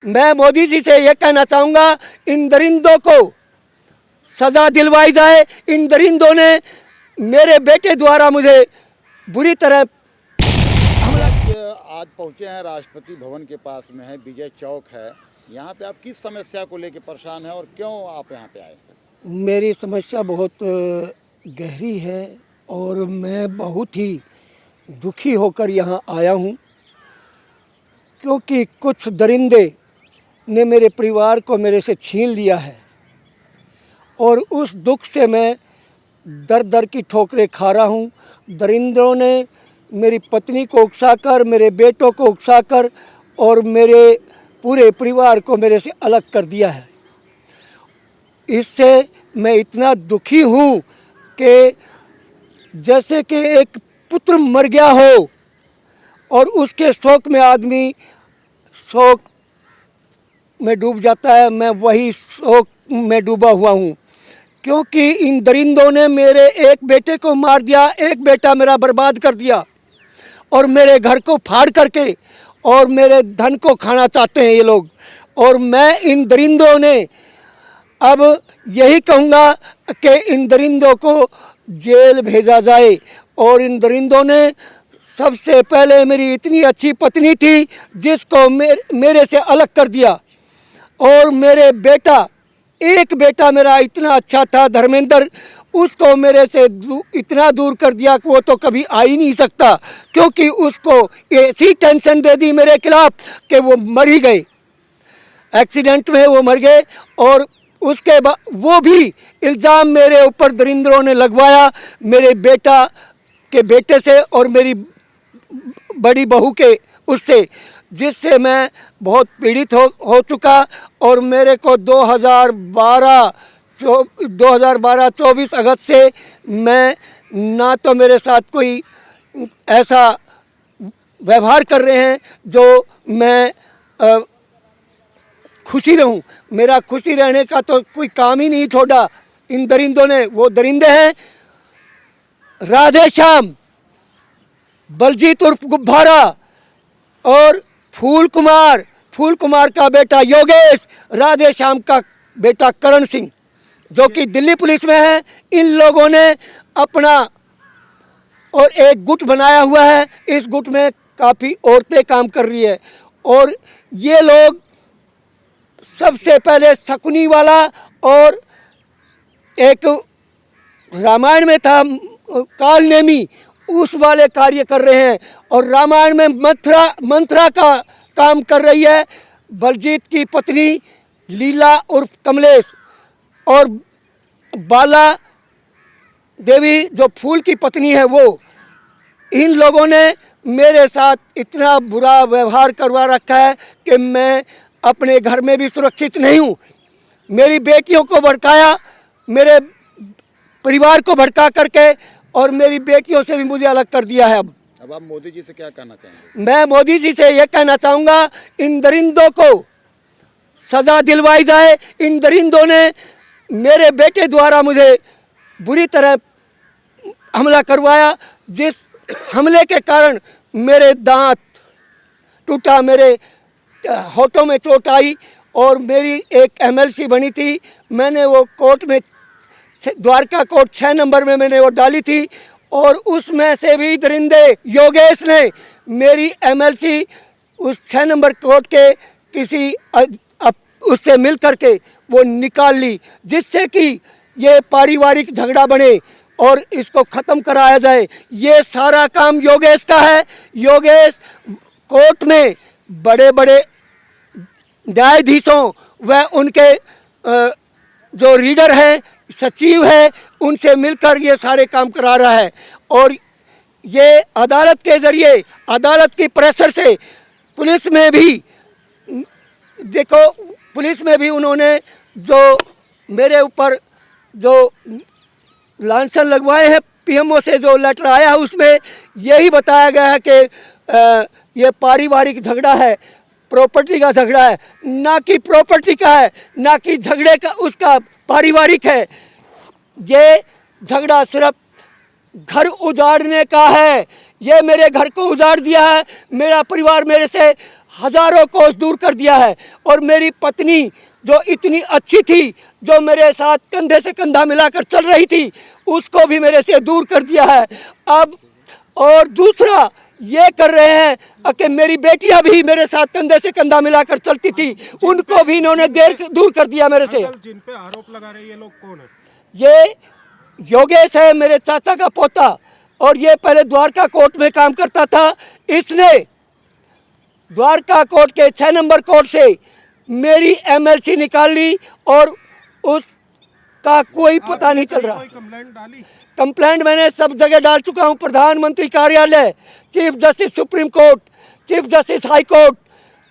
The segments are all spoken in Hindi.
मैं मोदी जी से ये कहना चाहूँगा, इन दरिंदों को सज़ा दिलवाई जाए। इन दरिंदों ने मेरे बेटे द्वारा मुझे बुरी तरह आज पहुंचे हैं राष्ट्रपति भवन के पास में है, विजय चौक है। यहाँ पे आप किस समस्या को लेकर परेशान हैं और क्यों आप यहाँ पे आए? मेरी समस्या बहुत गहरी है और मैं बहुत ही दुखी होकर यहाँ आया हूँ, क्योंकि कुछ दरिंदे ने मेरे परिवार को मेरे से छीन लिया है और उस दुख से मैं दर दर की ठोकरें खा रहा हूँ। दरिंदों ने मेरी पत्नी को उकसाकर, मेरे बेटों को उकसाकर और मेरे पूरे परिवार को मेरे से अलग कर दिया है। इससे मैं इतना दुखी हूँ कि जैसे कि एक पुत्र मर गया हो और उसके शोक में आदमी शोक में डूब जाता है, मैं वही शोक में डूबा हुआ हूँ। क्योंकि इन दरिंदों ने मेरे एक बेटे को मार दिया, एक बेटा मेरा बर्बाद कर दिया और मेरे घर को फाड़ करके और मेरे धन को खाना चाहते हैं ये लोग। और मैं इन दरिंदों ने अब यही कहूँगा कि इन दरिंदों को जेल भेजा जाए। और इन दरिंदों ने सबसे पहले मेरी इतनी अच्छी पत्नी थी जिसको मेरे से अलग कर दिया, और मेरे बेटा, एक बेटा मेरा इतना अच्छा था धर्मेंद्र, उसको मेरे से इतना दूर कर दिया कि वो तो कभी आ ही नहीं सकता, क्योंकि उसको ऐसी टेंशन दे दी मेरे खिलाफ कि वो मर ही गए, एक्सीडेंट में वो मर गए। और उसके बाद वो भी इल्ज़ाम मेरे ऊपर दरिंदरों ने लगवाया, मेरे बेटा के बेटे से और मेरी बड़ी बहू के उससे, जिससे मैं बहुत पीड़ित हो चुका। और मेरे को 2012-24 अगस्त से मैं ना तो मेरे साथ कोई ऐसा व्यवहार कर रहे हैं जो मैं खुशी रहूं। मेरा खुशी रहने का तो कोई काम ही नहीं छोड़ा इन दरिंदों ने। वो दरिंदे हैं राधे श्याम, बलजीत उर्फ गुब्बारा और फूल कुमार का बेटा योगेश, राधे श्याम का बेटा करण सिंह, जो कि दिल्ली पुलिस में है। इन लोगों ने अपना और एक गुट बनाया हुआ है, इस गुट में काफ़ी औरतें काम कर रही है। और ये लोग सबसे पहले शकुनी वाला और एक रामायण में था कालनेमी, उस वाले कार्य कर रहे हैं। और रामायण में मंत्रा का काम कर रही है बलजीत की पत्नी लीला उर्फ कमलेश, और बाला देवी जो फूल की पत्नी है वो। इन लोगों ने मेरे साथ इतना बुरा व्यवहार करवा रखा है कि मैं अपने घर में भी सुरक्षित नहीं हूँ। मेरी बेटियों को भड़काया, मेरे परिवार को भड़का करके, और मेरी बेटियों से भी मुझे अलग कर दिया है। अब आप मोदी जी से क्या कहना चाहेंगे? मैं मोदी जी से ये कहना चाहूँगा, इन दरिंदों को सज़ा दिलवाई जाए। इन दरिंदों ने मेरे बेटे द्वारा मुझे बुरी तरह हमला करवाया, जिस हमले के कारण मेरे दांत टूटा, मेरे होठों में चोट आई, और मेरी एक एमएलसी बनी थी, मैंने वो कोर्ट में द्वारका कोर्ट 6 नंबर में मैंने वो डाली थी, और उसमें से भी दरिंदे योगेश ने मेरी एमएलसी उस 6 नंबर कोर्ट के किसी उससे मिल करके वो निकाल ली, जिससे कि ये पारिवारिक झगड़ा बने और इसको ख़त्म कराया जाए। ये सारा काम योगेश का है। योगेश कोर्ट में बड़े बड़े न्यायाधीशों व उनके जो रीडर हैं, सचिव है, उनसे मिलकर ये सारे काम करा रहा है। और ये अदालत के ज़रिए, अदालत की प्रेशर से पुलिस में भी, देखो पुलिस में भी उन्होंने जो मेरे ऊपर जो लांछन लगवाए हैं, पीएमओ से जो लेटर आया है उसमें यही बताया गया है कि ये पारिवारिक झगड़ा है, प्रॉपर्टी का झगड़ा है, ना कि प्रॉपर्टी का है, ना कि झगड़े का उसका पारिवारिक है। ये झगड़ा सिर्फ घर उजाड़ने का है। ये मेरे घर को उजाड़ दिया है, मेरा परिवार मेरे से हजारों कोस दूर कर दिया है। और मेरी पत्नी जो इतनी अच्छी थी, जो मेरे साथ कंधे से कंधा मिलाकर चल रही थी, उसको भी मेरे से दूर कर दिया है। अब और दूसरा ये कर रहे हैं कि मेरी बेटियां भी मेरे साथ कंधे से कंधा मिलाकर चलती थी, उनको भी इन्होंने दूर कर दिया मेरे से। अंकल, जिन पे आरोप लगा रहे हैं, ये लोग कौन है? ये योगेश है, मेरे चाचा का पोता, और ये पहले द्वारका कोर्ट में काम करता था। इसने द्वारका कोर्ट के 6 नंबर कोर्ट से मेरी एमएलसी निकाल ली और उसका कोई पता नहीं चल रहा। कोई कंप्लेंट डाली? कंप्लेंट मैंने सब जगह डाल चुका हूँ, प्रधानमंत्री कार्यालय, chief justice supreme court, chief justice high court,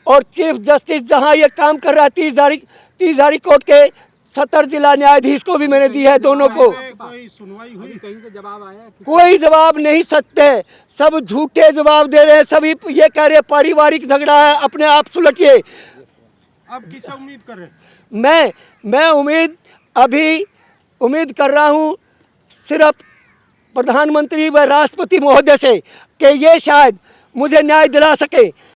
और चीफ जस्टिस जहाँ ये काम कर रहा है तीजारी कोर्ट के 70 जिला न्यायाधीश को भी मैंने दी है, दोनों को। कोई सुनवाई हुई? कहीं से जवाब आया? कोई जवाब नहीं सकते, सब झूठे जवाब दे रहे हैं। सभी ये कह रहे हैं पारिवारिक झगड़ा है, अपने आप सुलटिए। अब किससे उम्मीद कर रहे हैं? मैं अभी उम्मीद कर रहा हूँ सिर्फ प्रधानमंत्री व राष्ट्रपति महोदय से कि ये शायद मुझे न्याय दिला सके।